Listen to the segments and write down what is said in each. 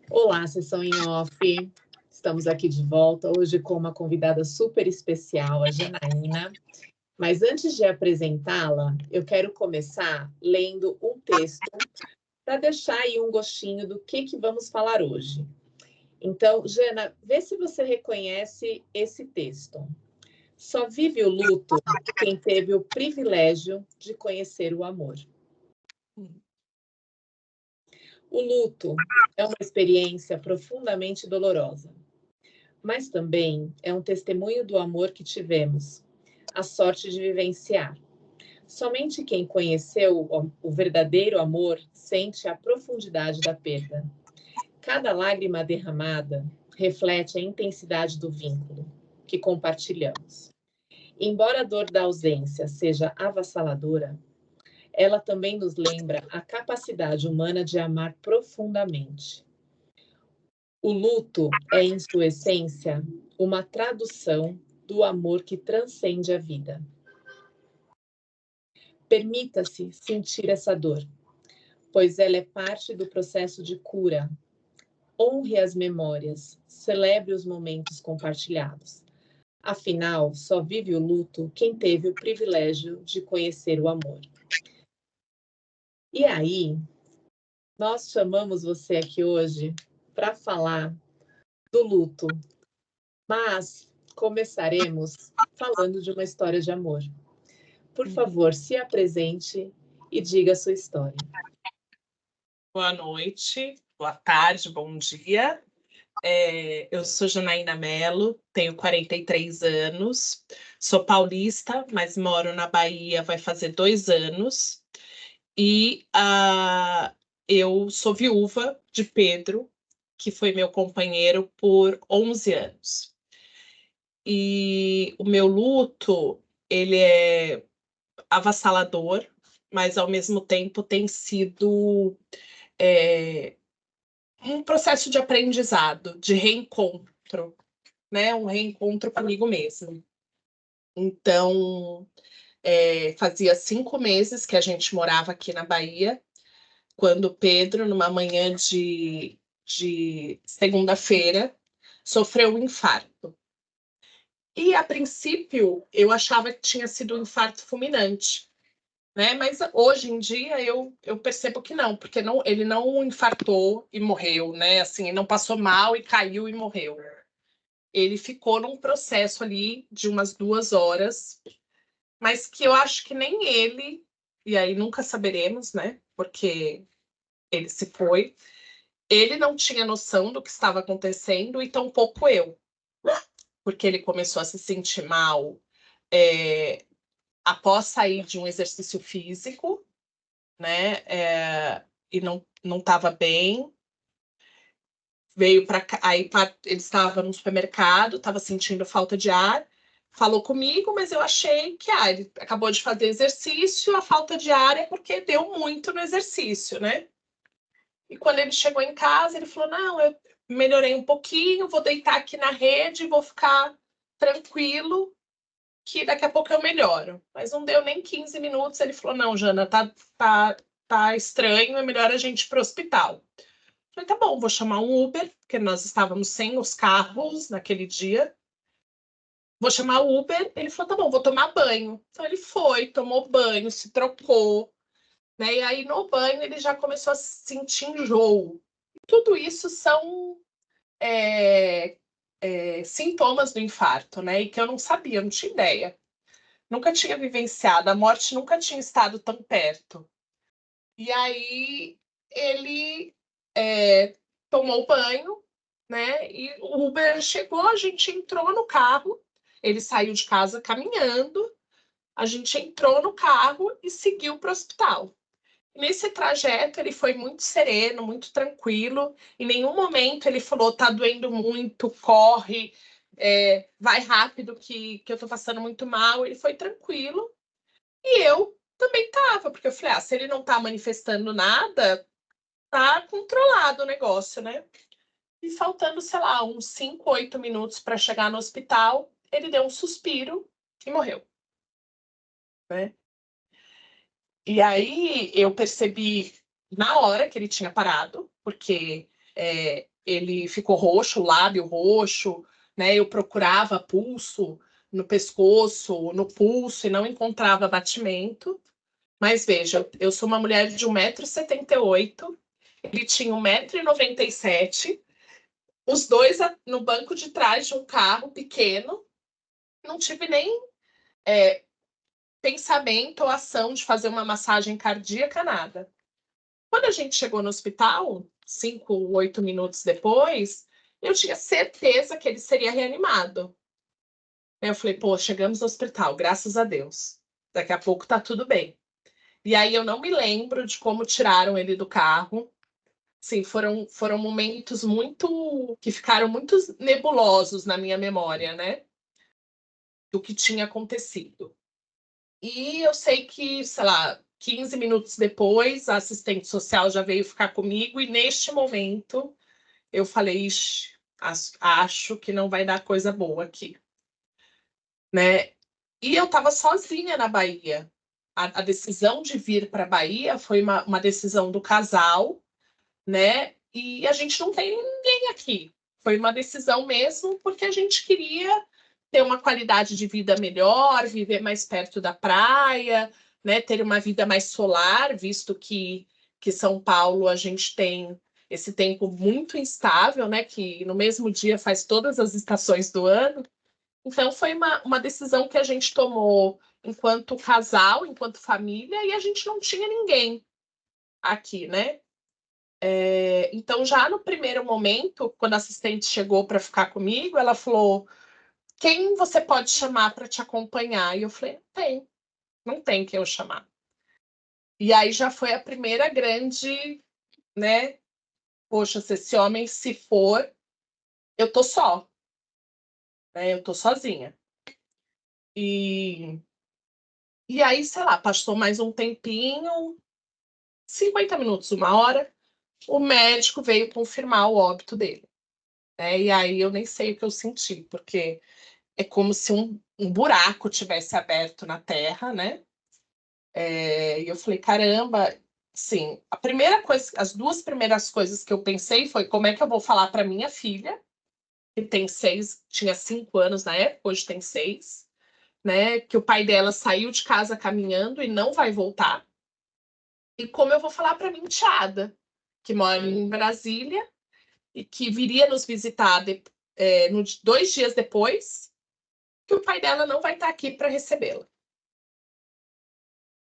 Olá, sessão em off. Estamos aqui de volta hoje com uma convidada super especial, a Janaína. Mas antes de apresentá-la, eu quero começar lendo um texto para deixar aí um gostinho do que vamos falar hoje. Então, Jana, vê se você reconhece esse texto. Só vive o luto quem teve o privilégio de conhecer o amor. O luto é uma experiência profundamente dolorosa, mas também é um testemunho do amor que tivemos, a sorte de vivenciar. Somente quem conheceu o verdadeiro amor sente a profundidade da perda. Cada lágrima derramada reflete a intensidade do vínculo que compartilhamos. Embora a dor da ausência seja avassaladora, ela também nos lembra a capacidade humana de amar profundamente. O luto é, em sua essência, uma tradução do amor que transcende a vida. Permita-se sentir essa dor, pois ela é parte do processo de cura. Honre as memórias, celebre os momentos compartilhados. Afinal, só vive o luto quem teve o privilégio de conhecer o amor. E aí, nós chamamos você aqui hoje para falar do luto, mas começaremos falando de uma história de amor. Por favor, se apresente e diga a sua história. Boa noite, boa tarde, bom dia. Eu sou Janaína Mello, tenho 43 anos, sou paulista, mas moro na Bahia, vai fazer 2 anos. E eu sou viúva de Pedro, que foi meu companheiro por 11 anos. E o meu luto, ele é avassalador, mas ao mesmo tempo tem sido um processo de aprendizado, de reencontro, né? Um reencontro comigo mesmo. Então, fazia 5 meses que a gente morava aqui na Bahia, quando Pedro, numa manhã de segunda-feira, sofreu um infarto. E, a princípio, eu achava que tinha sido um infarto fulminante, né? Mas hoje em dia eu percebo que não, porque ele não infartou e morreu, né? Assim, não passou mal e caiu e morreu. Ele ficou num processo ali de umas 2 horas, mas que eu acho que nem ele, e aí nunca saberemos, né? Porque ele se foi. Ele não tinha noção do que estava acontecendo e tampouco eu, porque ele começou a se sentir mal após sair de um exercício físico, né? E não estava bem. Veio para aí, ele estava no supermercado, estava sentindo falta de ar, falou comigo, mas eu achei que ele acabou de fazer exercício, a falta de ar é porque deu muito no exercício, né? E quando ele chegou em casa, ele falou: não, eu melhorei um pouquinho, vou deitar aqui na rede, vou ficar tranquilo, que daqui a pouco eu melhoro. Mas não deu nem 15 minutos, ele falou: não, Jana, tá estranho, é melhor a gente ir para o hospital. Eu falei: tá bom, vou chamar um Uber, porque nós estávamos sem os carros naquele dia. Vou chamar o Uber. Ele falou: tá bom, vou tomar banho. Então ele foi, tomou banho, se trocou, né? E aí no banho ele já começou a sentir enjoo. Tudo isso são sintomas do infarto, né? E que eu não sabia, não tinha ideia. Nunca tinha vivenciado, a morte nunca tinha estado tão perto. E aí ele tomou banho, né? E o Uber chegou, a gente entrou no carro, ele saiu de casa caminhando, a gente entrou no carro e seguiu para o hospital. Nesse trajeto, ele foi muito sereno, muito tranquilo. Em nenhum momento ele falou: tá doendo muito, corre, vai rápido que eu tô passando muito mal. Ele foi tranquilo. E eu também tava, porque eu falei, se ele não tá manifestando nada, tá controlado o negócio, né? E faltando, sei lá, uns 5, 8 minutos para chegar no hospital, ele deu um suspiro e morreu, né? E aí eu percebi na hora que ele tinha parado, porque ele ficou roxo, lábio roxo, né? Eu procurava pulso no pescoço, no pulso, e não encontrava batimento. Mas veja, eu sou uma mulher de 1,78 m, ele tinha 1,97 m, os dois no banco de trás de um carro pequeno. Não tive nem pensamento ou ação de fazer uma massagem cardíaca, nada. Quando a gente chegou no hospital, 5, 8 minutos depois, eu tinha certeza que ele seria reanimado. Eu falei, pô, chegamos no hospital, graças a Deus. Daqui a pouco tá tudo bem. E aí eu não me lembro de como tiraram ele do carro. Sim, foram momentos que ficaram muito nebulosos na minha memória, né? Do que tinha acontecido. E eu sei que, sei lá, 15 minutos depois, a assistente social já veio ficar comigo, e neste momento eu falei, ixi, acho que não vai dar coisa boa aqui, né? E eu estava sozinha na Bahia. A decisão de vir para a Bahia foi uma decisão do casal, né? E a gente não tem ninguém aqui. Foi uma decisão mesmo porque a gente queria ter uma qualidade de vida melhor, viver mais perto da praia, né? Ter uma vida mais solar, visto que São Paulo a gente tem esse tempo muito instável, né? Que no mesmo dia faz todas as estações do ano. Então foi uma decisão que a gente tomou enquanto casal, enquanto família, e a gente não tinha ninguém aqui, né? Então, já no primeiro momento, quando a assistente chegou para ficar comigo, ela falou: quem você pode chamar para te acompanhar? E eu falei: não tem quem eu chamar. E aí já foi a primeira grande, né? Poxa, se esse homem se for, eu tô só, né? Eu tô sozinha. E aí, sei lá, passou mais um tempinho, 50 minutos, 1 hora, o médico veio confirmar o óbito dele, né? E aí eu nem sei o que eu senti, porque é como se um buraco tivesse aberto na terra, né? E eu falei, caramba, sim. As 2 primeiras coisas que eu pensei foi como é que eu vou falar para minha filha, que tinha 5 anos na época, hoje tem 6, né? Que o pai dela saiu de casa caminhando e não vai voltar. E como eu vou falar para minha enteada, que mora em Brasília e que viria nos visitar 2 dias depois, que o pai dela não vai estar aqui para recebê-la.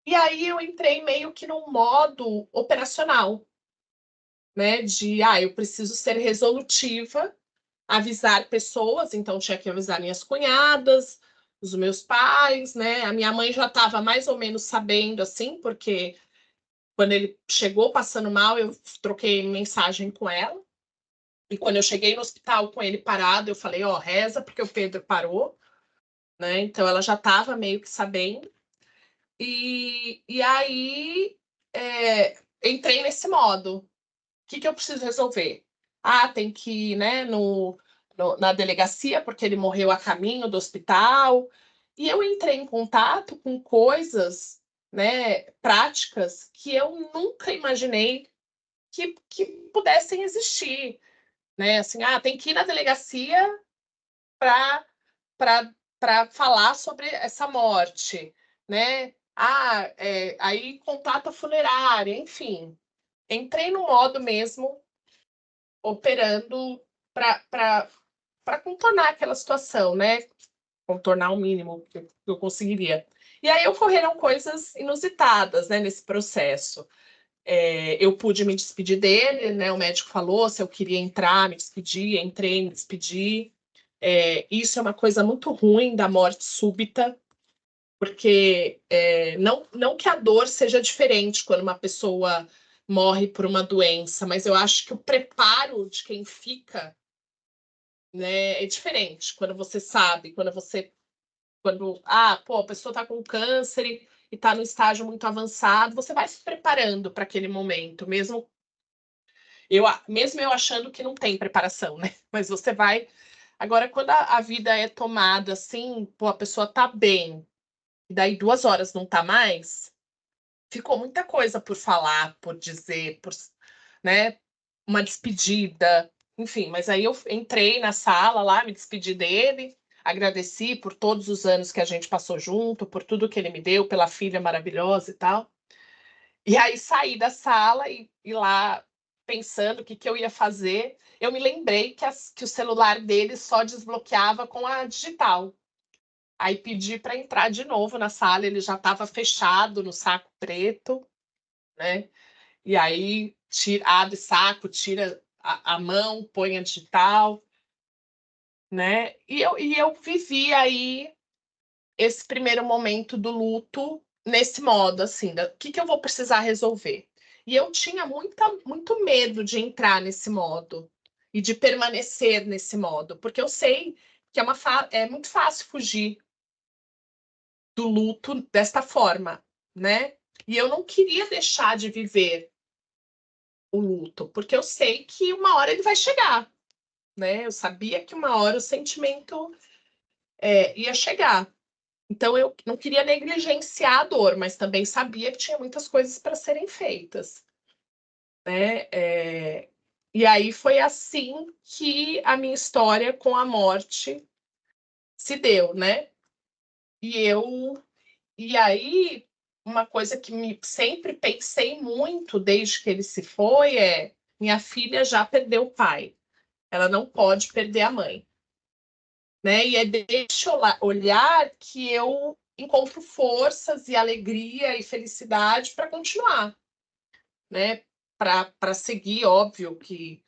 E aí eu entrei meio que num modo operacional, né? Eu preciso ser resolutiva, avisar pessoas, então tinha que avisar minhas cunhadas, os meus pais, né? A minha mãe já estava mais ou menos sabendo, assim, porque quando ele chegou passando mal, eu troquei mensagem com ela. E quando eu cheguei no hospital com ele parado, eu falei, reza, porque o Pedro parou, né? Então ela já estava meio que sabendo. E aí entrei nesse modo. O que eu preciso resolver? Tem que ir, né, na delegacia, porque ele morreu a caminho do hospital. E eu entrei em contato com coisas, né, práticas que eu nunca imaginei que pudessem existir. Né? Assim, tem que ir na delegacia para falar sobre essa morte, né? Aí contata a funerária, enfim. Entrei no modo mesmo, operando para contornar aquela situação, né? Contornar o mínimo que eu conseguiria. E aí ocorreram coisas inusitadas, né, nesse processo. Eu pude me despedir dele, né? O médico falou se eu queria entrar, me despedir, entrei, me despedi. Isso é uma coisa muito ruim da morte súbita, porque não que a dor seja diferente quando uma pessoa morre por uma doença, mas eu acho que o preparo de quem fica né? É diferente quando você sabe, pô, a pessoa tá com câncer e tá no estágio muito avançado, você vai se preparando para aquele momento, mesmo eu achando que não tem preparação, né? Mas você vai. Agora, quando a vida é tomada assim, pô, a pessoa tá bem, e daí 2 horas não tá mais, ficou muita coisa por falar, por dizer, né? Uma despedida, enfim. Mas aí eu entrei na sala lá, me despedi dele, agradeci por todos os anos que a gente passou junto, por tudo que ele me deu, pela filha maravilhosa e tal. E aí saí da sala e lá pensando o que eu ia fazer, eu me lembrei que o celular dele só desbloqueava com a digital. Aí pedi para entrar de novo na sala, ele já estava fechado no saco preto, né? E aí abre saco, tira a mão, põe a digital, né? E eu vivi aí esse primeiro momento do luto nesse modo, assim, o que eu vou precisar resolver? E eu tinha muito medo de entrar nesse modo e de permanecer nesse modo, porque eu sei que é muito fácil fugir do luto desta forma, né? E eu não queria deixar de viver o luto, porque eu sei que uma hora ele vai chegar, né? Eu sabia que uma hora o sentimento ia chegar. Então eu não queria negligenciar a dor, mas também sabia que tinha muitas coisas para serem feitas, né? E aí foi assim que a minha história com a morte se deu, né? E eu e aí uma coisa que sempre pensei muito desde que ele se foi minha filha já perdeu o pai, ela não pode perder a mãe, né? E é desse olhar que eu encontro forças e alegria e felicidade para continuar, né? Para seguir, óbvio que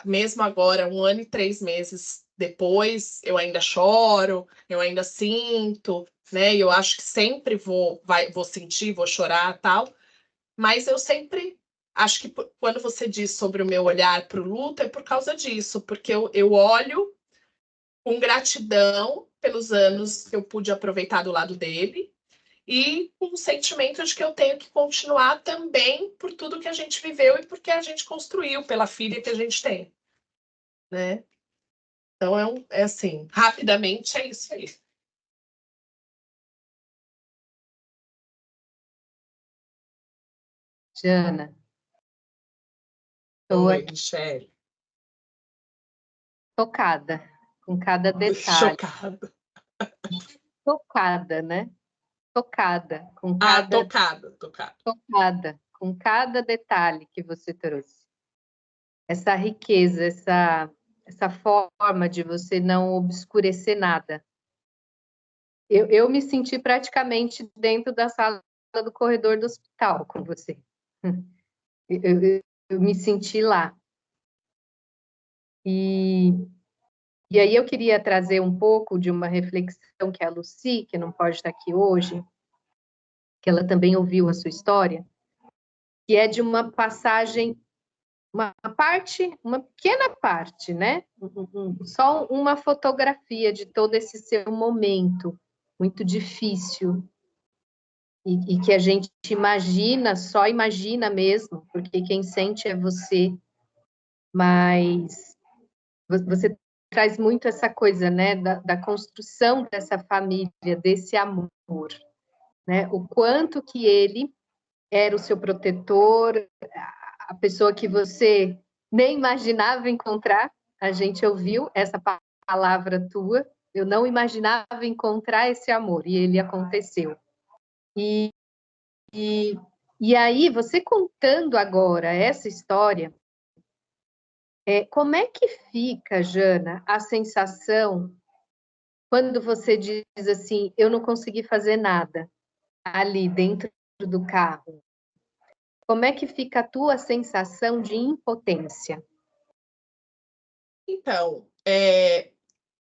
mesmo agora, 1 ano e 3 meses depois, eu ainda choro, eu ainda sinto, né? E eu acho que sempre vou sentir, vou chorar, tal. Mas eu sempre acho que quando você diz sobre o meu olhar para o luto é por causa disso, porque eu olho com gratidão pelos anos que eu pude aproveitar do lado dele e com o sentimento de que eu tenho que continuar também por tudo que a gente viveu e porque a gente construiu, pela filha que a gente tem, né? Então é assim, rapidamente é isso aí. Jana, estou Oi, aqui Michele. tocada com cada detalhe. Chocada. Tocada, né? Tocada com cada Tocada. tocada com cada detalhe que você trouxe. Essa riqueza, essa forma de você não obscurecer nada. Eu me senti praticamente dentro da sala do corredor do hospital com você. Eu me senti lá. E aí eu queria trazer um pouco de uma reflexão que a Lucy, que não pode estar aqui hoje, que ela também ouviu a sua história, que é de uma passagem, uma pequena parte, né? Só uma fotografia de todo esse seu momento muito difícil e que a gente imagina, só imagina mesmo, porque quem sente é você, mas você traz muito essa coisa, né, da construção dessa família, desse amor, né? O quanto que ele era o seu protetor, a pessoa que você nem imaginava encontrar. A gente ouviu essa palavra tua. Eu não imaginava encontrar esse amor e ele aconteceu. E, e aí, você contando agora essa história, como é que fica, Jana, a sensação quando você diz assim, eu não consegui fazer nada ali dentro do carro? Como é que fica a tua sensação de impotência? Então,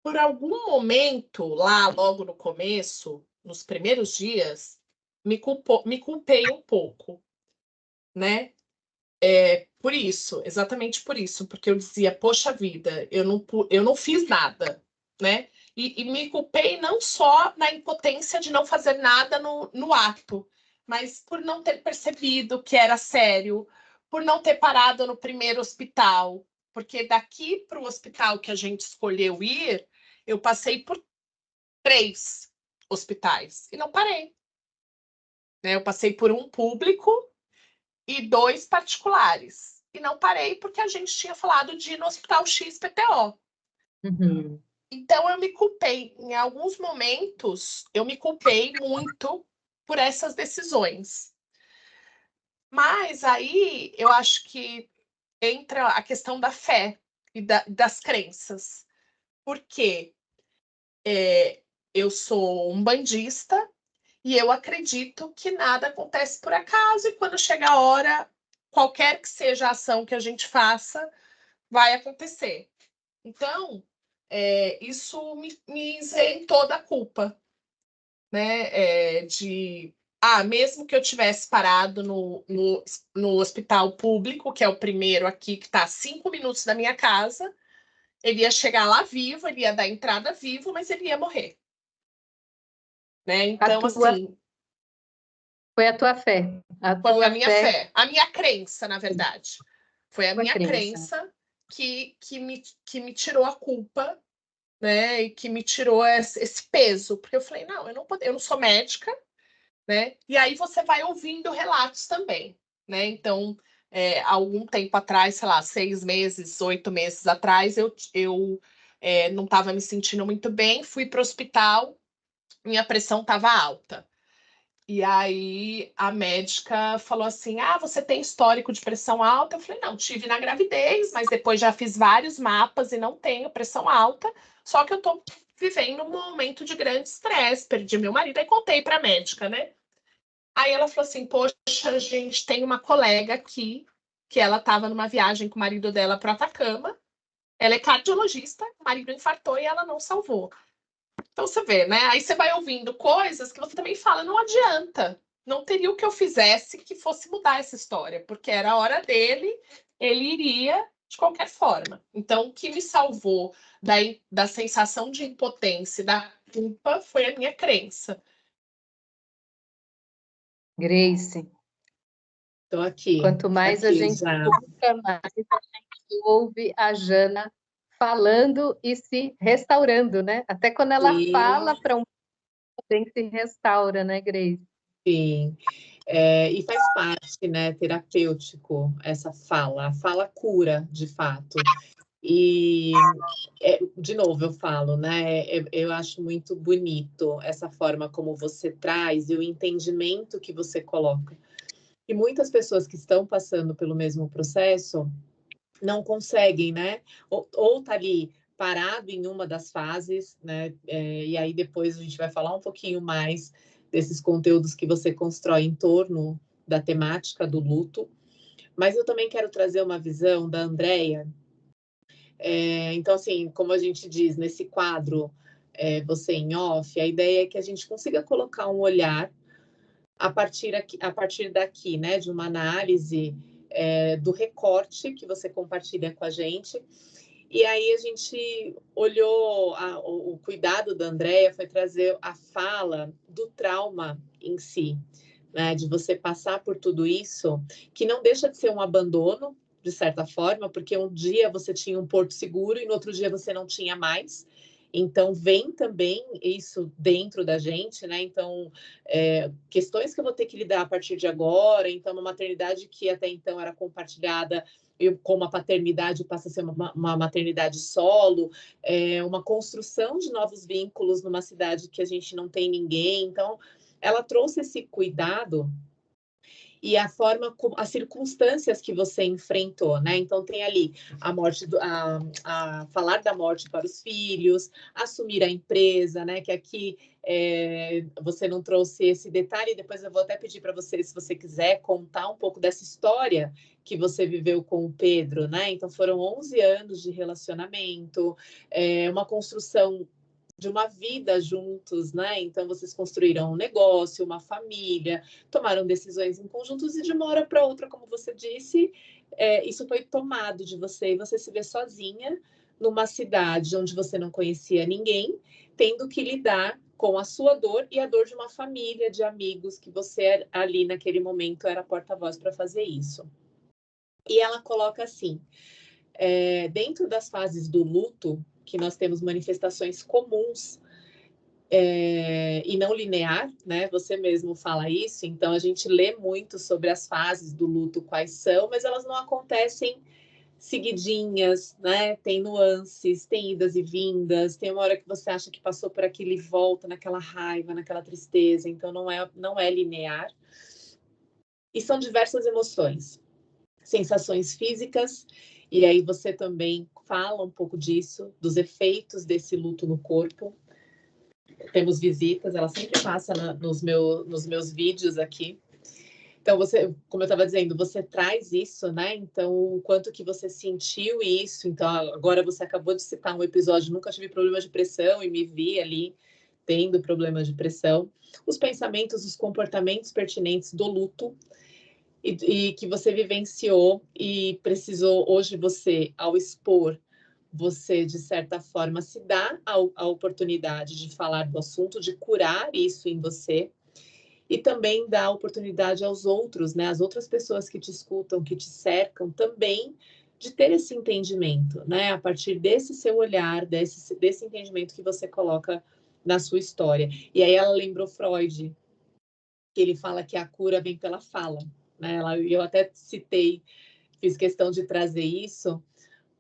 por algum momento, lá logo no começo, nos primeiros dias, me culpei um pouco, né? Por isso, exatamente por isso, porque eu dizia, poxa vida, eu não fiz nada, né? E me culpei não só na impotência de não fazer nada no ato, mas por não ter percebido que era sério, por não ter parado no primeiro hospital, porque daqui para o hospital que a gente escolheu ir, eu passei por 3 hospitais e não parei, né? Eu passei por um público e 2 particulares. E não parei porque a gente tinha falado de ir no Hospital XPTO. Uhum. Então, eu me culpei. Em alguns momentos, eu me culpei muito por essas decisões. Mas aí, eu acho que entra a questão da fé e das crenças. Porque eu sou um bandista e eu acredito que nada acontece por acaso e quando chega a hora, qualquer que seja a ação que a gente faça, vai acontecer. Então, isso me isentou da culpa, né? Mesmo que eu tivesse parado no hospital público, que é o primeiro aqui, que está a 5 minutos da minha casa, ele ia chegar lá vivo, ele ia dar entrada vivo, mas ele ia morrer. Né? Então, assim. Foi a tua fé. Foi a minha fé, a minha crença, na verdade. Foi a minha crença que me tirou a culpa, né? E que me tirou esse peso. Porque eu falei, não, eu não sou médica, né? E aí você vai ouvindo relatos também, né? Então, algum tempo atrás, sei lá, 6 meses, 8 meses atrás, eu não estava me sentindo muito bem, fui para o hospital, minha pressão estava alta. E aí a médica falou assim: ah, você tem histórico de pressão alta? Eu falei, não, tive na gravidez, mas depois já fiz vários mapas e não tenho pressão alta, só que eu tô vivendo um momento de grande estresse, perdi meu marido, aí contei pra médica, né? Aí ela falou assim: poxa, a gente tem uma colega aqui, que ela estava numa viagem com o marido dela para Atacama, ela é cardiologista, o marido infartou e ela não salvou. Então você vê, né? Aí você vai ouvindo coisas que você também fala, não adianta. Não teria o que eu fizesse que fosse mudar essa história, porque era a hora dele, ele iria de qualquer forma. Então, o que me salvou da sensação de impotência e da culpa foi a minha crença. Grace. Estou aqui. Quanto mais a gente escuta, mais a gente ouve a Jana falando e se restaurando, né? Até quando ela fala para um também se restaura, né, Grace? Sim. E faz parte, né, terapêutico, essa fala. A fala cura, de fato. E, de novo, eu falo, né? Eu acho muito bonito essa forma como você traz e o entendimento que você coloca. E muitas pessoas que estão passando pelo mesmo processo não conseguem, né? Ou tá ali parado em uma das fases, né? E aí depois a gente vai falar um pouquinho mais desses conteúdos que você constrói em torno da temática do luto. Mas eu também quero trazer uma visão da Andrea. Então, assim, como a gente diz nesse quadro, você em off, a ideia é que a gente consiga colocar um olhar a partir daqui, né, de uma análise do recorte que você compartilha com a gente. E aí a gente olhou, o cuidado da Andrea foi trazer a fala do trauma em si, né, de você passar por tudo isso, que não deixa de ser um abandono, de certa forma, porque um dia você tinha um porto seguro e no outro dia você não tinha mais. Então, vem também isso dentro da gente, né? Então, questões que eu vou ter que lidar a partir de agora. Então, uma maternidade que até então era compartilhada, como a paternidade passa a ser uma maternidade solo, uma construção de novos vínculos numa cidade que a gente não tem ninguém. Então, ela trouxe esse cuidado e a forma, as circunstâncias que você enfrentou, né? Então tem ali a morte, a falar da morte para os filhos, assumir a empresa, né? Que aqui você não trouxe esse detalhe. Depois eu vou até pedir para você, se você quiser, contar um pouco dessa história que você viveu com o Pedro, né? Então foram 11 anos de relacionamento, uma construção de uma vida juntos, né? Então, vocês construíram um negócio, uma família, tomaram decisões em conjuntos e de uma hora para outra, como você disse, isso foi tomado de você e você se vê sozinha numa cidade onde você não conhecia ninguém, tendo que lidar com a sua dor e a dor de uma família, de amigos, que você ali naquele momento era porta-voz para fazer isso. E ela coloca assim, dentro das fases do luto, que nós temos manifestações comuns e não linear, né? Você mesmo fala isso, então a gente lê muito sobre as fases do luto, quais são, mas elas não acontecem seguidinhas, né? Tem nuances, tem idas e vindas, tem uma hora que você acha que passou por aquilo e volta naquela raiva, naquela tristeza, então não é linear. E são diversas emoções, sensações físicas, e aí você também fala um pouco disso, dos efeitos desse luto no corpo. Temos visitas, ela sempre passa nos meus vídeos aqui. Então, você, como eu estava dizendo, você traz isso, né? Então, o quanto que você sentiu isso. Então, agora você acabou de citar um episódio, nunca tive problema de pressão e me vi ali tendo problemas de pressão. Os pensamentos, os comportamentos pertinentes do luto e que você vivenciou e precisou, hoje você, ao expor, você, de certa forma, se dá a oportunidade de falar do assunto, de curar isso em você, e também dá oportunidade aos outros, né, as outras pessoas que te escutam, que te cercam, também de ter esse entendimento, né, a partir desse seu olhar, desse entendimento que você coloca na sua história. E aí ela lembrou Freud, que ele fala que a cura vem pela fala, né, eu até citei, fiz questão de trazer isso,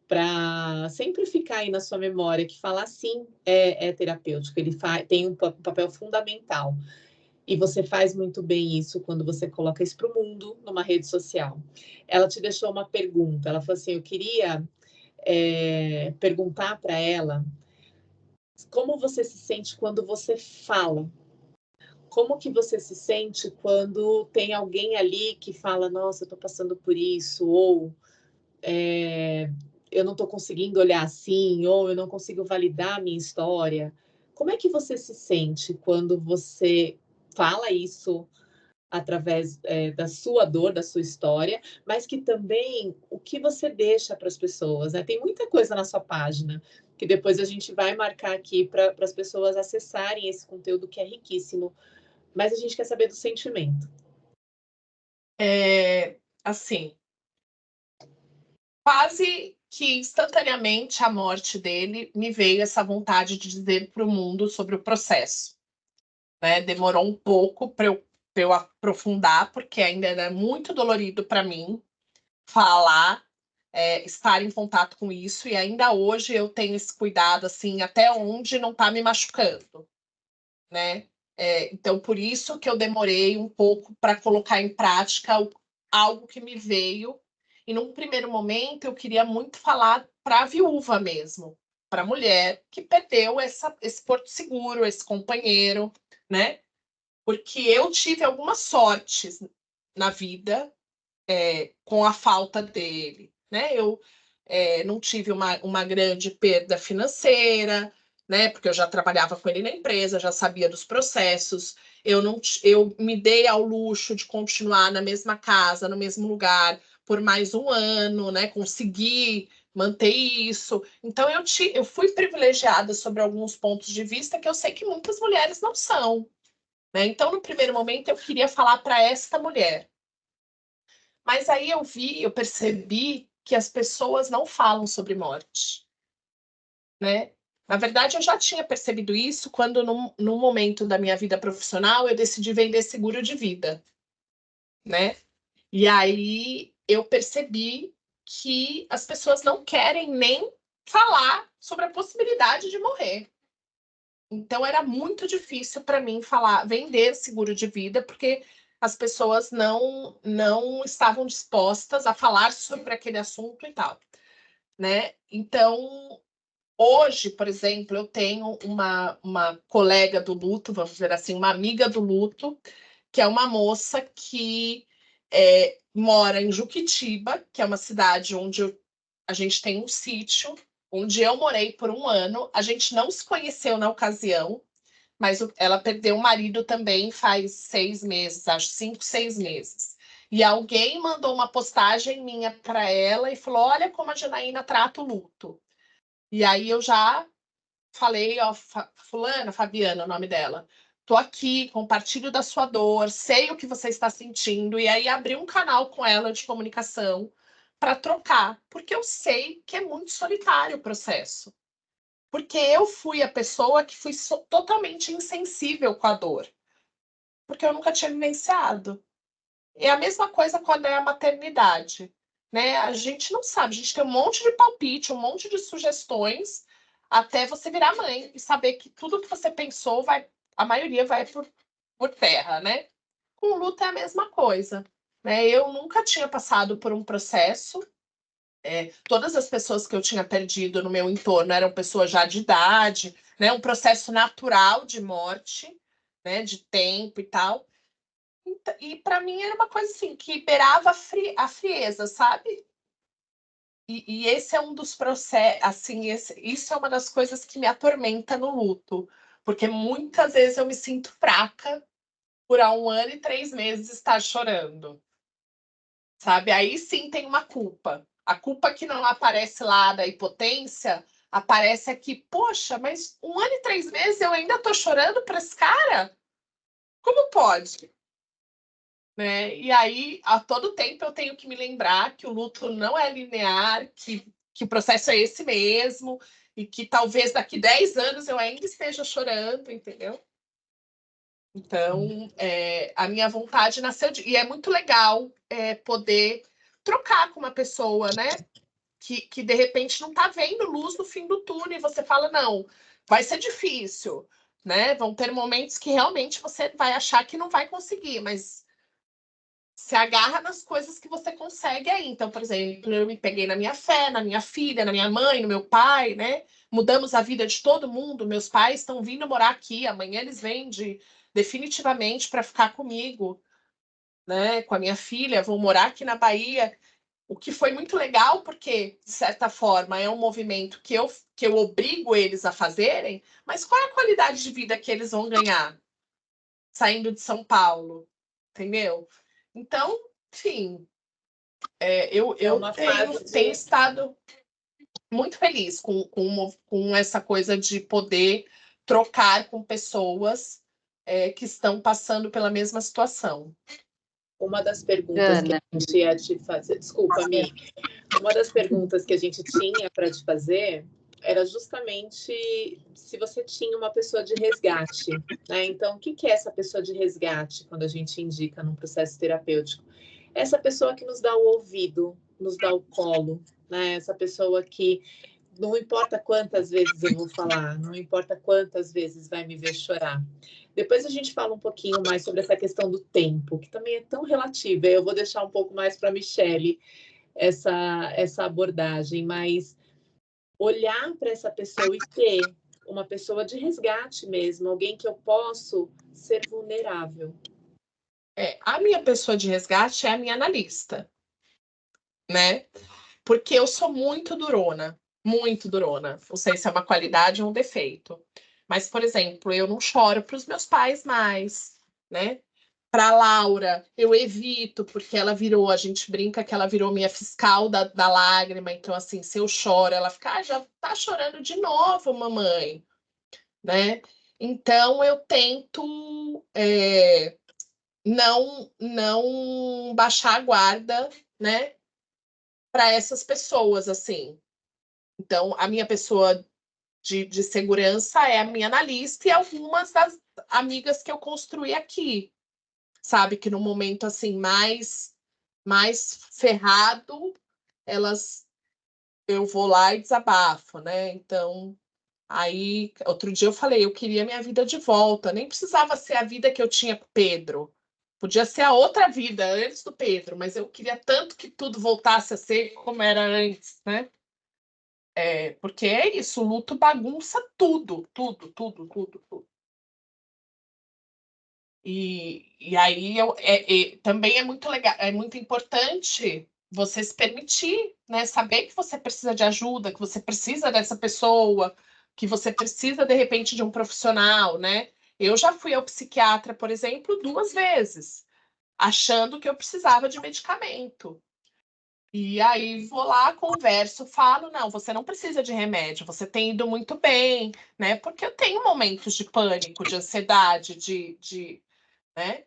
para sempre ficar aí na sua memória, que falar sim é terapêutico, ele tem um papel fundamental. E você faz muito bem isso quando você coloca isso para o mundo numa rede social. Ela te deixou uma pergunta, ela falou assim, eu queria perguntar para ela como você se sente quando você fala. Como que você se sente quando tem alguém ali que fala, nossa, eu estou passando por isso, ou eu não estou conseguindo olhar assim, ou eu não consigo validar a minha história. Como é que você se sente quando você fala isso através da sua dor, da sua história, mas que também o que você deixa para as pessoas, né? Tem muita coisa na sua página que depois a gente vai marcar aqui para as pessoas acessarem esse conteúdo que é riquíssimo, mas a gente quer saber do sentimento. Assim, quase que instantaneamente a morte dele me veio essa vontade de dizer para o mundo sobre o processo, né? Demorou um pouco para eu aprofundar, porque ainda era muito dolorido para mim falar, estar em contato com isso, e ainda hoje eu tenho esse cuidado, assim, até onde não está me machucando, né? Então, por isso que eu demorei um pouco para colocar em prática algo que me veio. E num primeiro momento eu queria muito falar para a viúva mesmo, para a mulher que perdeu esse porto seguro, esse companheiro, né? Porque eu tive algumas sortes na vida com a falta dele, né? Eu não tive uma grande perda financeira, né? Porque eu já trabalhava com ele na empresa, já sabia dos processos. Eu me dei ao luxo de continuar na mesma casa, no mesmo lugar, por mais um ano, né? Consegui manter isso. Então, eu fui privilegiada sobre alguns pontos de vista que eu sei que muitas mulheres não são, né? Então, no primeiro momento, eu queria falar para esta mulher. Mas aí eu percebi que as pessoas não falam sobre morte, né? Na verdade, eu já tinha percebido isso quando, num momento da minha vida profissional, eu decidi vender seguro de vida, né? E aí eu percebi que as pessoas não querem nem falar sobre a possibilidade de morrer. Então era muito difícil para mim vender seguro de vida, porque as pessoas não estavam dispostas a falar sobre aquele assunto e tal, né? Então, hoje, por exemplo, eu tenho uma colega do luto, vamos dizer assim, uma amiga do luto, que é uma moça que mora em Juquitiba, que é uma cidade onde a gente tem um sítio, onde eu morei por 1 ano. A gente não se conheceu na ocasião, mas ela perdeu o marido também faz 6 meses, acho 5, 6 meses. E alguém mandou uma postagem minha para ela e falou: olha como a Janaína trata o luto. E aí eu já falei, ó, fulana, Fabiana, o nome dela. Tô aqui, compartilho da sua dor, sei o que você está sentindo. E aí abri um canal com ela de comunicação para trocar, porque eu sei que é muito solitário o processo. Porque eu fui a pessoa que fui totalmente insensível com a dor. Porque eu nunca tinha vivenciado. É a mesma coisa quando é a maternidade, né? A gente não sabe, a gente tem um monte de palpite, um monte de sugestões, até você virar mãe e saber que tudo que você pensou vai, a maioria vai por terra, né? Com o luto é a mesma coisa, né? Eu nunca tinha passado por um processo. Todas as pessoas que eu tinha perdido no meu entorno eram pessoas já de idade, né? Um processo natural de morte, né? De tempo e tal. E para mim era uma coisa assim que beirava a frieza, sabe? E esse é um dos processos, assim, isso é uma das coisas que me atormenta no luto, porque muitas vezes eu me sinto fraca por há 1 ano e 3 meses estar chorando, sabe? Aí sim tem uma culpa. A culpa que não aparece lá da impotência aparece aqui. Poxa, mas 1 ano e 3 meses eu ainda tô chorando para esse cara? Como pode? Né? E aí, a todo tempo, eu tenho que me lembrar que o luto não é linear, que o processo é esse mesmo, e que talvez daqui 10 anos eu ainda esteja chorando, entendeu? Então, a minha vontade nasceu de... E é muito legal poder trocar com uma pessoa, né? Que de repente não está vendo luz no fim do túnel, e você fala, não, vai ser difícil, né? Vão ter momentos que realmente você vai achar que não vai conseguir, mas se agarra nas coisas que você consegue aí. Então, por exemplo, eu me peguei na minha fé, na minha filha, na minha mãe, no meu pai, né? Mudamos a vida de todo mundo. Meus pais estão vindo morar aqui. Amanhã eles vêm definitivamente para ficar comigo, né? Com a minha filha, vão morar aqui na Bahia. O que foi muito legal, porque, de certa forma, é um movimento que eu obrigo eles a fazerem, mas qual é a qualidade de vida que eles vão ganhar saindo de São Paulo? Entendeu? Então, enfim, eu uma fase tenho estado muito feliz com essa coisa de poder trocar com pessoas que estão passando pela mesma situação. Uma das perguntas que a gente ia te fazer, desculpa, Mi, uma das perguntas que a gente tinha para te fazer era justamente se você tinha uma pessoa de resgate, né? Então, o que é essa pessoa de resgate quando a gente indica num processo terapêutico? Essa pessoa que nos dá o ouvido, nos dá o colo, né? Essa pessoa que não importa quantas vezes eu vou falar, não importa quantas vezes vai me ver chorar. Depois a gente fala um pouquinho mais sobre essa questão do tempo, que também é tão relativa. Eu vou deixar um pouco mais para a Michele essa abordagem, mas olhar para essa pessoa e ter uma pessoa de resgate mesmo, alguém que eu posso ser vulnerável. A minha pessoa de resgate é a minha analista, né? Porque eu sou muito durona, muito durona. Não sei se é uma qualidade ou um defeito. Mas, por exemplo, eu não choro para os meus pais mais, né? Para Laura, eu evito, porque ela virou, a gente brinca que ela virou minha fiscal da lágrima. Então, assim, se eu choro, ela fica, já tá chorando de novo, mamãe, né? Então, eu tento não baixar a guarda, né? Para essas pessoas, assim. Então, a minha pessoa de segurança é a minha analista e algumas das amigas que eu construí aqui, sabe? Que no momento assim mais ferrado, eu vou lá e desabafo, né? Então, aí outro dia eu falei, eu queria minha vida de volta, nem precisava ser a vida que eu tinha com o Pedro. Podia ser a outra vida antes do Pedro, mas eu queria tanto que tudo voltasse a ser como era antes, né? Porque é isso, o luto bagunça tudo, tudo, tudo, tudo, tudo. E aí também é muito legal, é muito importante você se permitir, né? Saber que você precisa de ajuda, que você precisa dessa pessoa, que você precisa, de repente, de um profissional, né? Eu já fui ao psiquiatra, por exemplo, 2 vezes, achando que eu precisava de medicamento. E aí vou lá, converso, falo, não, você não precisa de remédio, você tem ido muito bem, né? Porque eu tenho momentos de pânico, de ansiedade, né?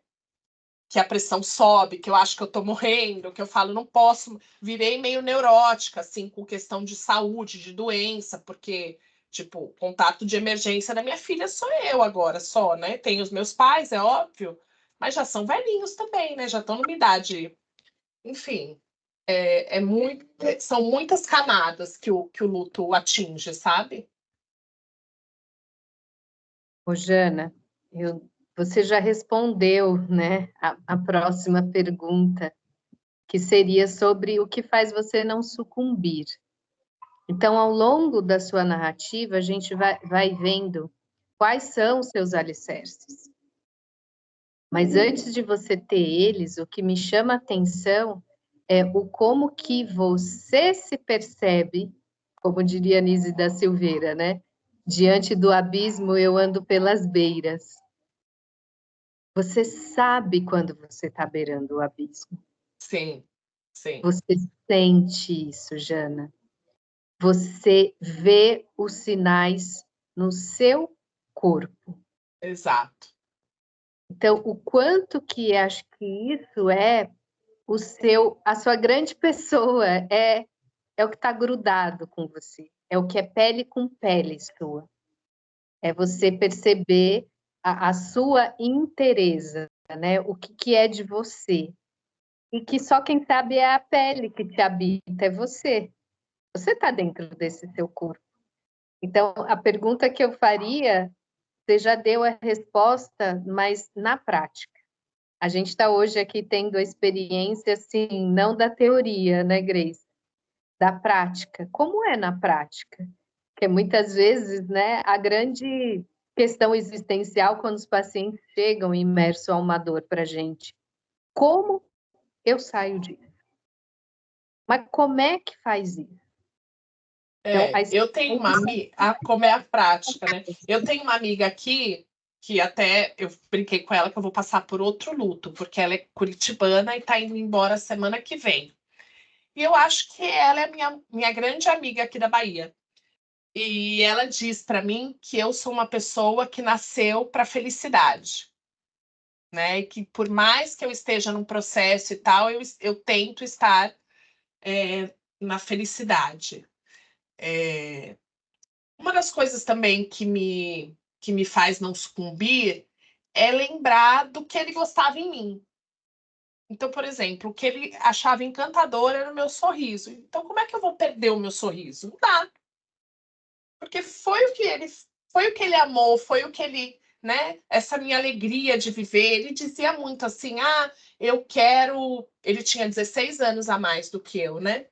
Que a pressão sobe, que eu acho que eu tô morrendo, que eu falo, não posso, virei meio neurótica, assim, com questão de saúde, de doença, porque, tipo, contato de emergência da minha filha sou eu agora só, né? Tenho os meus pais, é óbvio, mas já são velhinhos também, né? Já estão numa idade, enfim, são muitas camadas que o luto atinge, sabe? Ô, Jana, você já respondeu, né, a próxima pergunta, que seria sobre o que faz você não sucumbir. Então, ao longo da sua narrativa, a gente vai vendo quais são os seus alicerces. Mas antes de você ter eles, o que me chama a atenção é o como que você se percebe, como diria Nise da Silveira, né? Diante do abismo eu ando pelas beiras. Você sabe quando você está beirando o abismo. Sim, sim. Você sente isso, Jana. Você vê os sinais no seu corpo. Exato. Então, o quanto que acho que isso é a sua grande pessoa, é o que está grudado com você, é o que é pele com pele sua. É você perceber a sua inteireza, né? O que é de você. E que só quem sabe é a pele que te habita, é você. Você está dentro desse seu corpo. Então, a pergunta que eu faria, você já deu a resposta, mas na prática. A gente está hoje aqui tendo a experiência, assim, não da teoria, né, Grace? Da prática. Como é na prática? Porque muitas vezes, né, a grande questão existencial quando os pacientes chegam imersos a uma dor para a gente. Como eu saio disso? Mas como é que faz isso? Então, Eu tenho uma amiga, como é a prática, né? Eu tenho uma amiga aqui que até eu brinquei com ela que eu vou passar por outro luto, porque ela é curitibana e está indo embora semana que vem. E eu acho que ela é minha grande amiga aqui da Bahia. E ela diz para mim que eu sou uma pessoa que nasceu para felicidade, né? E que por mais que eu esteja num processo e tal, eu tento estar na felicidade. Uma das coisas também que me faz não sucumbir é lembrar do que ele gostava em mim. Então, por exemplo, o que ele achava encantador era o meu sorriso. Então, como é que eu vou perder o meu sorriso? Não dá. Porque foi o que ele amou, foi o que ele, né? Essa minha alegria de viver. Ele dizia muito assim: "Ah, eu quero". Ele tinha 16 anos a mais do que eu, né?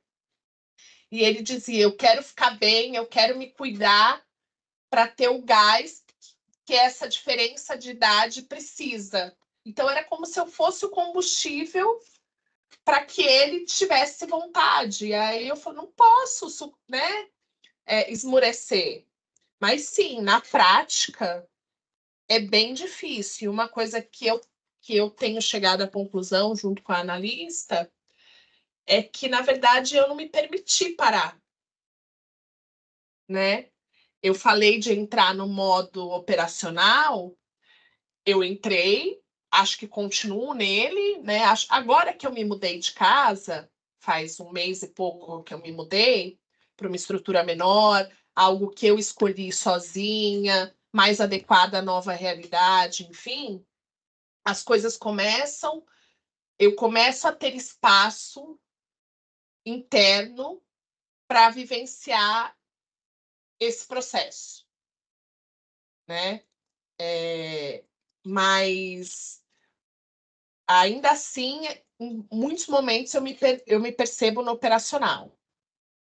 E ele dizia: "Eu quero ficar bem, eu quero me cuidar para ter o gás que essa diferença de idade precisa". Então era como se eu fosse o combustível para que ele tivesse vontade. E aí eu falei, não posso, né, esmurecer. Mas sim, na prática é bem difícil. Uma coisa que eu tenho chegado à conclusão junto com a analista é que, na verdade, eu não me permiti parar, né? Eu falei de entrar no modo operacional, eu entrei, acho que continuo nele, né? Agora que eu me mudei de casa, faz um mês e pouco que eu me mudei para uma estrutura menor, algo que eu escolhi sozinha, mais adequada à nova realidade, enfim, as coisas eu começo a ter espaço interno para vivenciar esse processo, né? Mas ainda assim, em muitos momentos eu me percebo no operacional,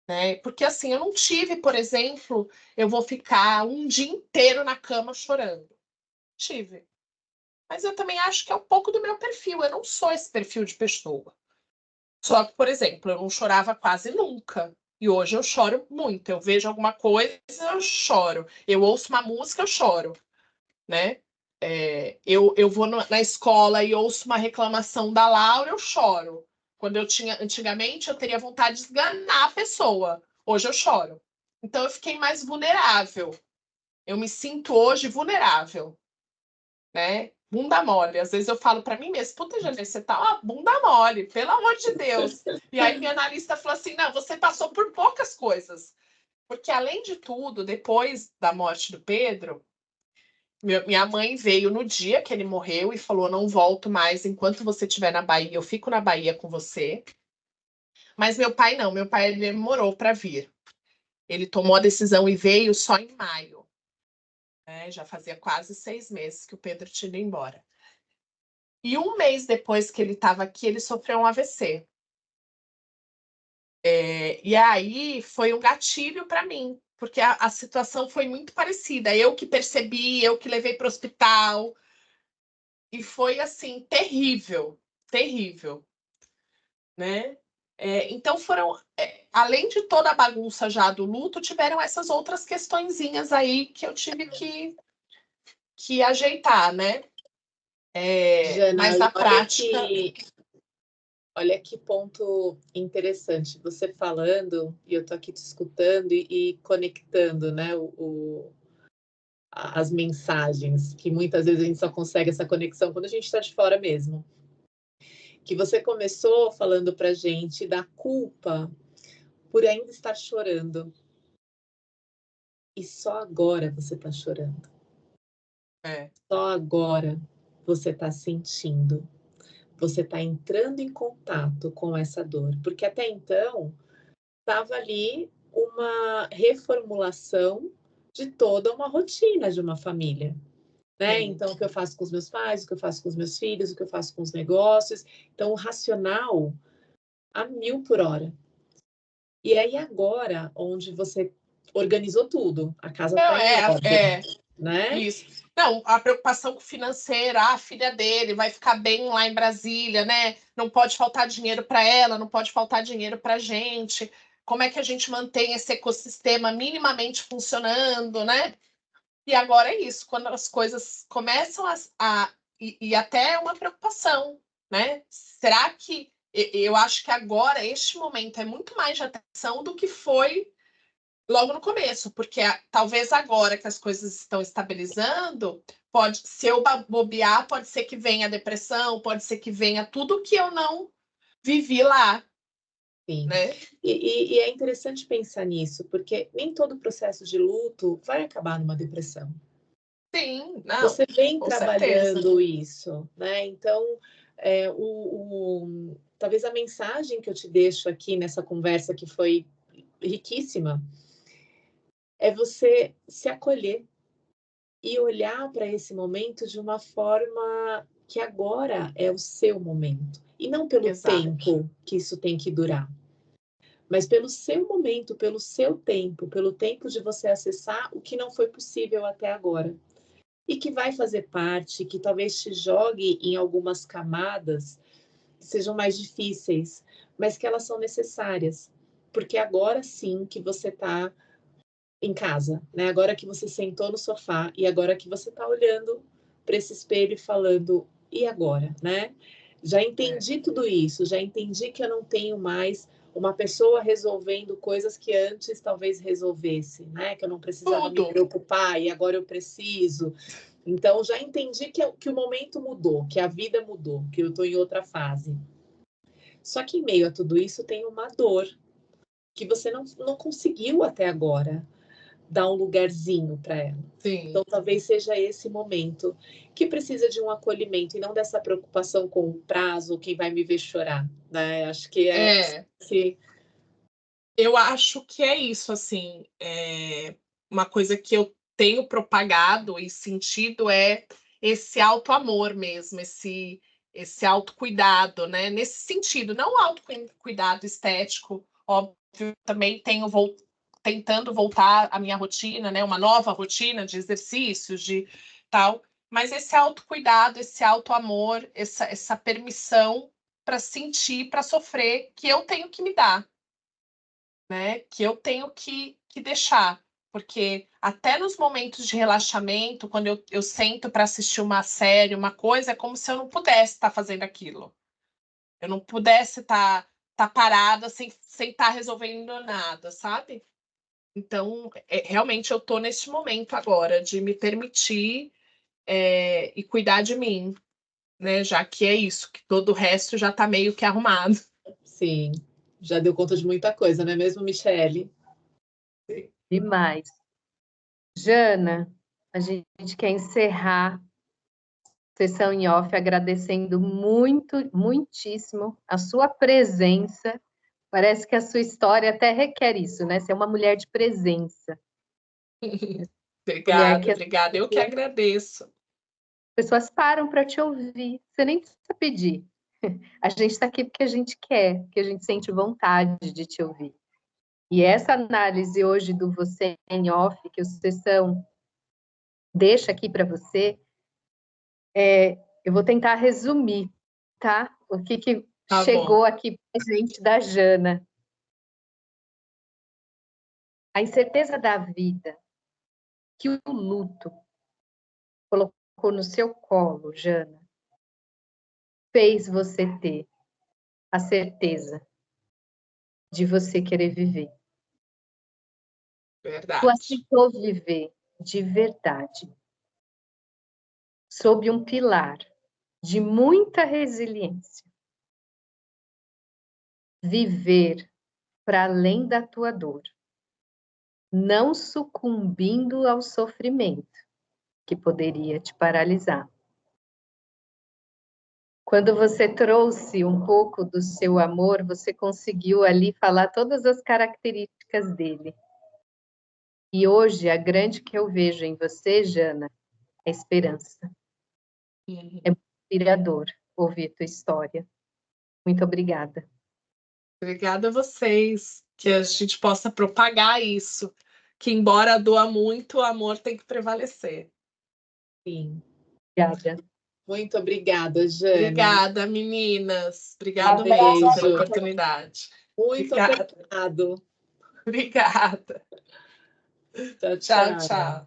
né? Porque assim, eu não tive, por exemplo, eu vou ficar um dia inteiro na cama chorando. Tive. Mas eu também acho que é um pouco do meu perfil. Eu não sou esse perfil de pessoa. Só que, por exemplo, eu não chorava quase nunca. E hoje eu choro muito. Eu vejo alguma coisa, eu choro. Eu ouço uma música, eu choro, né? Eu vou na escola e ouço uma reclamação da Laura, eu choro. Antigamente, eu teria vontade de esganar a pessoa. Hoje eu choro. Então eu fiquei mais vulnerável. Eu me sinto hoje vulnerável, né? Bunda mole. Às vezes eu falo para mim mesma, puta, Jane, você tá uma bunda mole, pelo amor de Deus. E aí minha analista falou assim, não, você passou por poucas coisas. Porque, além de tudo, depois da morte do Pedro, minha mãe veio no dia que ele morreu e falou, não volto mais enquanto você estiver na Bahia, eu fico na Bahia com você. Mas meu pai não, meu pai ele demorou para vir. Ele tomou a decisão e veio só em maio. Já fazia quase 6 meses que o Pedro tinha ido embora. E um mês depois que ele estava aqui, ele sofreu um AVC. E aí foi um gatilho para mim, porque a situação foi muito parecida. Eu que percebi, eu que levei para o hospital. E foi, assim, terrível, terrível, né? Então além de toda a bagunça já do luto, tiveram essas outras questõezinhas aí que eu tive que ajeitar, né? Jana, Mas na prática... Olha que ponto interessante. Você falando, e eu tô aqui te escutando e conectando, né, as mensagens, que muitas vezes a gente só consegue essa conexão quando a gente está de fora mesmo. Que você começou falando pra gente da culpa por ainda estar chorando. E só agora você está chorando. Só agora você está sentindo. Você está entrando em contato com essa dor. Porque até então, estava ali uma reformulação de toda uma rotina de uma família. Né? Então, o que eu faço com os meus pais, o que eu faço com os meus filhos, o que eu faço com os negócios. Então, o racional a 1000 por hora. E aí agora, onde você organizou tudo, a casa está em ordem, né? Isso. Não, a preocupação financeira, a filha dele vai ficar bem lá em Brasília, né? Não pode faltar dinheiro para ela, não pode faltar dinheiro para a gente. Como é que a gente mantém esse ecossistema minimamente funcionando, né? E agora é isso, quando as coisas começam e até é uma preocupação, né? Será que eu acho que agora, este momento, é muito mais de atenção do que foi logo no começo, porque talvez agora que as coisas estão estabilizando, se eu bobear, pode ser que venha a depressão, pode ser que venha tudo que eu não vivi lá. Sim. Né? E é interessante pensar nisso, porque nem todo processo de luto vai acabar numa depressão. Sim, não. Você vem com trabalhando certeza. isso, né? Então, talvez a mensagem que eu te deixo aqui nessa conversa que foi riquíssima é você se acolher e olhar para esse momento de uma forma que agora é o seu momento. E não pelo Exato. tempo que isso tem que durar, mas pelo seu momento, pelo seu tempo, pelo tempo de você acessar o que não foi possível até agora. E que vai fazer parte, que talvez te jogue em algumas camadas que sejam mais difíceis, mas que elas são necessárias. Porque agora sim que você está em casa, né? Agora que você sentou no sofá e agora que você está olhando para esse espelho e falando, e agora, né? Já entendi tudo isso, já entendi que eu não tenho mais uma pessoa resolvendo coisas que antes talvez resolvesse, né? Que eu não precisava me preocupar e agora eu preciso. Então, já entendi que o momento mudou, que a vida mudou, que eu estou em outra fase. Só que em meio a tudo isso tem uma dor que você não conseguiu até agora dar um lugarzinho para ela. Sim. Então, talvez seja esse momento que precisa de um acolhimento e não dessa preocupação com o prazo, quem vai me ver chorar, né? Acho que Eu acho que é isso, assim, uma coisa que eu tenho propagado e sentido é esse auto-amor mesmo, esse autocuidado, né? Nesse sentido, não autocuidado estético, óbvio, também tenho tentando voltar à minha rotina, né? Uma nova rotina de exercícios, de tal, mas esse autocuidado, esse auto-amor, essa permissão para sentir, para sofrer, que eu tenho que me dar, né? Que eu tenho que deixar. Porque até nos momentos de relaxamento, quando eu sento para assistir uma série, uma coisa, é como se eu não pudesse estar fazendo aquilo. Eu não pudesse estar parada sem estar resolvendo nada, sabe? Então, realmente eu estou neste momento agora de me permitir e cuidar de mim, né? Já que é isso, que todo o resto já está meio que arrumado. Sim, já deu conta de muita coisa, não é mesmo, Michele? Demais. Jana, a gente quer encerrar a sessão em off agradecendo muitíssimo a sua presença. Parece que a sua história até requer isso, né? Você é uma mulher de presença. Obrigada. Eu que agradeço. As pessoas param para te ouvir. Você nem precisa pedir. A gente está aqui porque a gente quer, porque a gente sente vontade de te ouvir. E essa análise hoje do você em off, que o Sessão deixa aqui para você, eu vou tentar resumir, tá? O que Tá chegou bom. aqui para a gente da Jana. A incerteza da vida que o luto colocou no seu colo, Jana, fez você ter a certeza de você querer viver. Verdade. Tu aceitou viver de verdade, sob um pilar de muita resiliência. Viver para além da tua dor, não sucumbindo ao sofrimento que poderia te paralisar. Quando você trouxe um pouco do seu amor, você conseguiu ali falar todas as características dele. E hoje, a grande que eu vejo em você, Jana, é a esperança. É inspirador ouvir tua história. Muito obrigada. Obrigada a vocês. Que a gente possa propagar isso. Que embora doa muito, o amor tem que prevalecer. Sim. Obrigada. Muito obrigada, Jana. Obrigada, meninas. Obrigada Beijo. pela oportunidade. Muito obrigado. Obrigada. Tchau, tchau. Tchau.